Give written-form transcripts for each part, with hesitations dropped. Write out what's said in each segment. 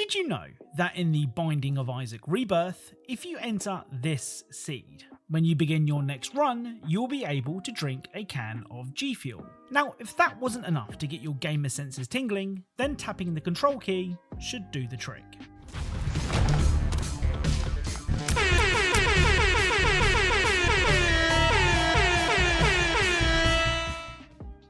Did you know that in the Binding of Isaac Rebirth, if you enter this seed, when you begin your next run, you'll be able to drink a can of gfuel. Now, if that wasn't enough to get your gamer senses tingling, then tapping the control key should do the trick.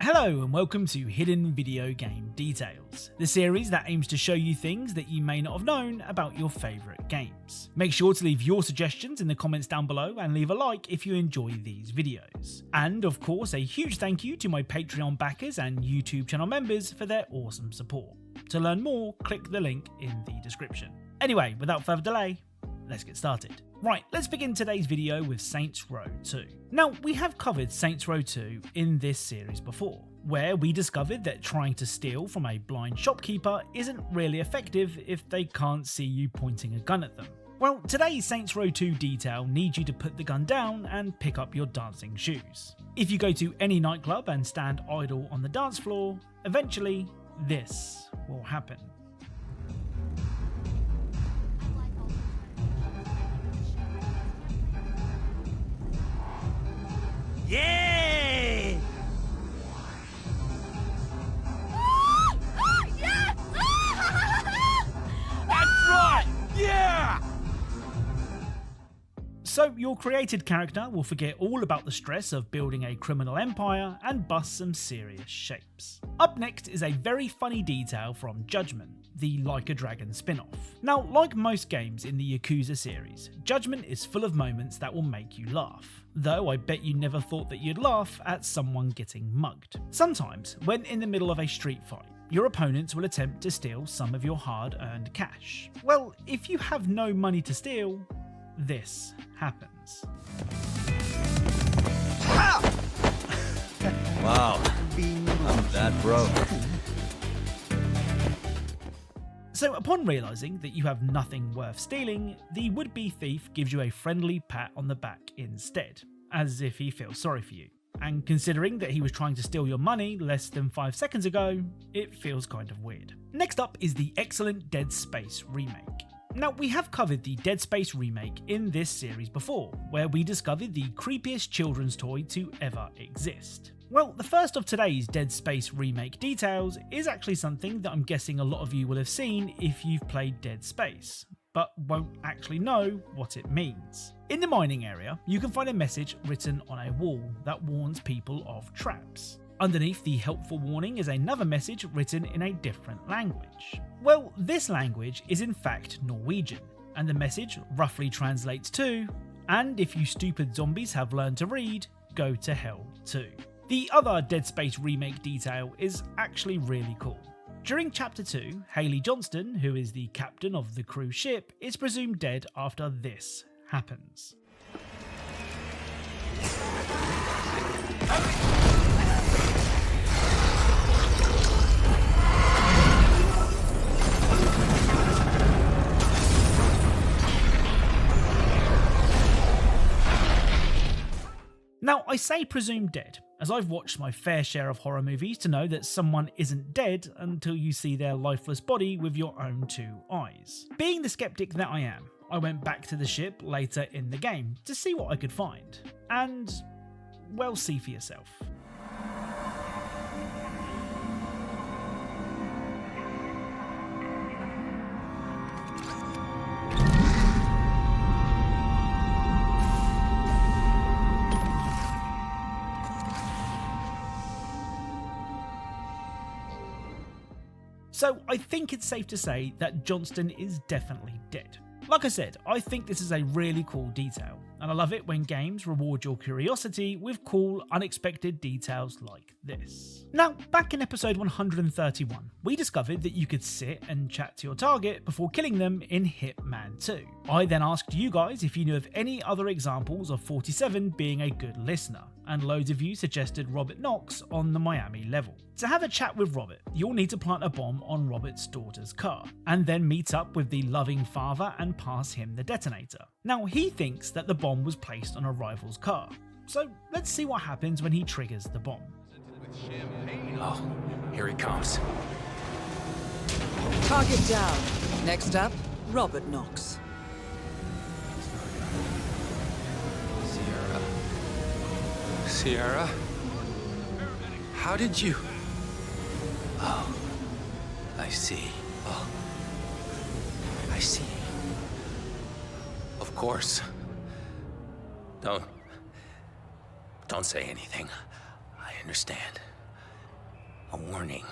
Hello and welcome to Hidden Video Game Details, the series that aims to show you things that you may not have known about your favourite games. Make sure to leave your suggestions in the comments down below and leave a like if you enjoy these videos. And of course, a huge thank you to my Patreon backers and YouTube channel members for their awesome support. To learn more, click the link in the description. Anyway, without further delay, let's get started. Right, let's begin today's video with Saints Row 2. Now, we have covered Saints Row 2 in this series before, where we discovered that trying to steal from a blind shopkeeper isn't really effective if they can't see you pointing a gun at them. Well, today's Saints Row 2 detail needs you to put the gun down and pick up your dancing shoes. If you go to any nightclub and stand idle on the dance floor, eventually this will happen. Yeah! Yes! That's right! Yeah! So your created character will forget all about the stress of building a criminal empire and bust some serious shapes. Up next is a very funny detail from Judgment, the Like a Dragon spin-off. Now, like most games in the Yakuza series, Judgment is full of moments that will make you laugh. Though I bet you never thought that you'd laugh at someone getting mugged. Sometimes, when in the middle of a street fight, your opponents will attempt to steal some of your hard-earned cash. Well, if you have no money to steal, this happens. Wow, I'm that broke. So upon realising that you have nothing worth stealing, the would-be thief gives you a friendly pat on the back instead, as if he feels sorry for you. And considering that he was trying to steal your money less than 5 seconds ago, it feels kind of weird. Next up is the excellent Dead Space Remake. Now, we have covered the Dead Space remake in this series before, where we discovered the creepiest children's toy to ever exist. Well, the first of today's Dead Space remake details is actually something that I'm guessing a lot of you will have seen if you've played Dead Space, but won't actually know what it means. In the mining area, you can find a message written on a wall that warns people of traps. Underneath the helpful warning is another message written in a different language. Well, this language is in fact Norwegian, and the message roughly translates to, "And if you stupid zombies have learned to read, go to hell too." The other Dead Space remake detail is actually really cool. During Chapter 2, Haley Johnston, who is the captain of the cruise ship, is presumed dead after this happens. Now, I say presumed dead, as I've watched my fair share of horror movies to know that someone isn't dead until you see their lifeless body with your own two eyes. Being the skeptic that I am, I went back to the ship later in the game to see what I could find. And, well, see for yourself. So I think it's safe to say that Johnston is definitely dead. Like I said, I think this is a really cool detail, and I love it when games reward your curiosity with cool, unexpected details like this. Now, back in episode 131, we discovered that you could sit and chat to your target before killing them in Hitman 2. I then asked you guys if you knew of any other examples of 47 being a good listener, and loads of you suggested Robert Knox on the Miami level. To have a chat with Robert, you'll need to plant a bomb on Robert's daughter's car, and then meet up with the loving father and pass him the detonator. Now, he thinks that the bomb was placed on a rival's car, so let's see what happens when he triggers the bomb. Oh, here he comes. Target down. Next up, Robert Knox. Sierra? How did you... Oh, I see. Oh, I see. Of course. Don't say anything. I understand. A warning.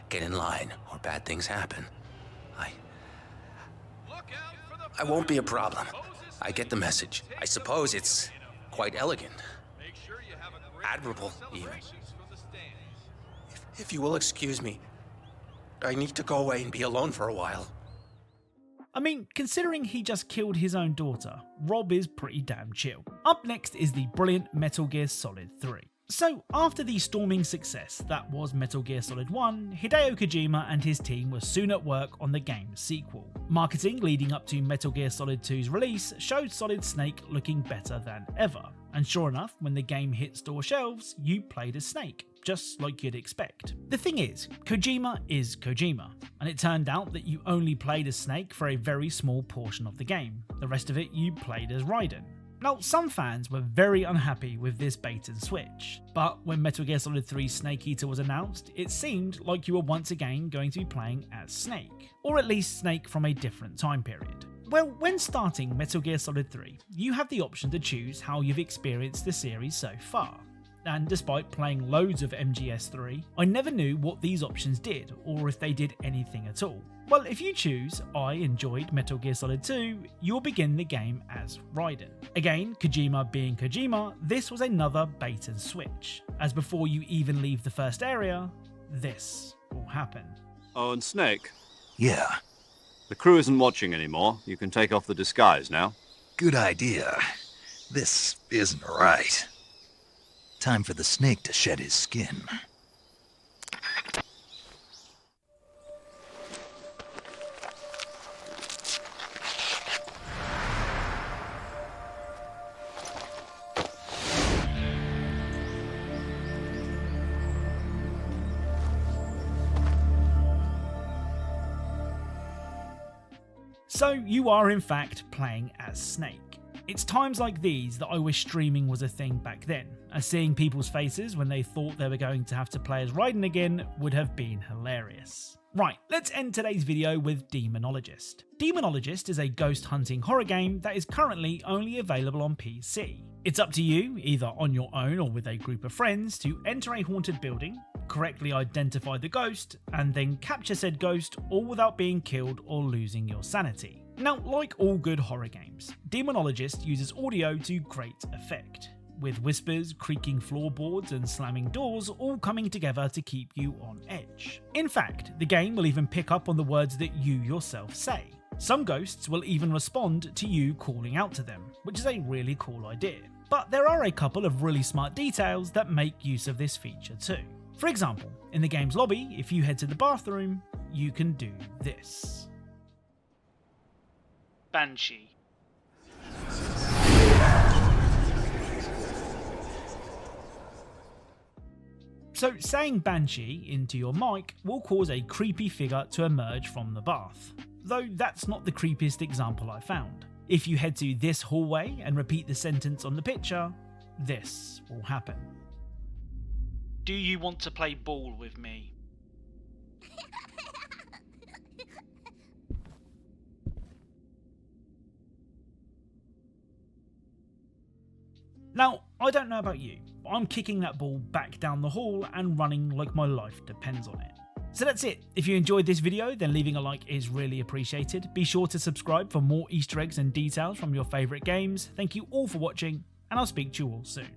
Get in line, or bad things happen. I won't be a problem. I get the message. I suppose it's quite elegant. Admirable, even. If you will excuse me, I need to go away and be alone for a while. I mean, considering he just killed his own daughter, Rob is pretty damn chill. Up next is the brilliant Metal Gear Solid 3. So, after the storming success that was Metal Gear Solid 1, Hideo Kojima and his team were soon at work on the game's sequel. Marketing leading up to Metal Gear Solid 2's release showed Solid Snake looking better than ever, and sure enough, when the game hit store shelves, you played as Snake, just like you'd expect. The thing is Kojima, and it turned out that you only played as Snake for a very small portion of the game. The rest of it you played as Raiden. Now, some fans were very unhappy with this bait and switch, but when Metal Gear Solid 3 Snake Eater was announced, it seemed like you were once again going to be playing as Snake, or at least Snake from a different time period. Well, when starting Metal Gear Solid 3, you have the option to choose how you've experienced the series so far. And despite playing loads of MGS3, I never knew what these options did, or if they did anything at all. Well, if you choose I enjoyed Metal Gear Solid 2, you'll begin the game as Raiden. Again, Kojima being Kojima, this was another bait and switch, as before you even leave the first area, this will happen. Oh, and Snake? Yeah, The crew isn't watching anymore. You can take off the disguise now. good idea. This isn't right. Time for the snake to shed his skin. So you are in fact playing as Snake. It's times like these that I wish streaming was a thing back then, as seeing people's faces when they thought they were going to have to play as Raiden again would have been hilarious. Right, let's end today's video with Demonologist. Demonologist is a ghost hunting horror game that is currently only available on PC. It's up to you, either on your own or with a group of friends, to enter a haunted building, correctly identify the ghost, and then capture said ghost, all without being killed or losing your sanity. Now, like all good horror games, Demonologist uses audio to great effect, with whispers, creaking floorboards, and slamming doors all coming together to keep you on edge. In fact, the game will even pick up on the words that you yourself say. Some ghosts will even respond to you calling out to them, which is a really cool idea. But there are a couple of really smart details that make use of this feature too. For example, in the game's lobby, if you head to the bathroom, you can do this. Banshee. So saying Banshee into your mic will cause a creepy figure to emerge from the bath. Though that's not the creepiest example I found. If you head to this hallway and repeat the sentence on the picture, this will happen. Do you want to play ball with me? Now, I don't know about you, but I'm kicking that ball back down the hall and running like my life depends on it. So that's it. If you enjoyed this video, then leaving a like is really appreciated. Be sure to subscribe for more Easter eggs and details from your favourite games. Thank you all for watching, and I'll speak to you all soon.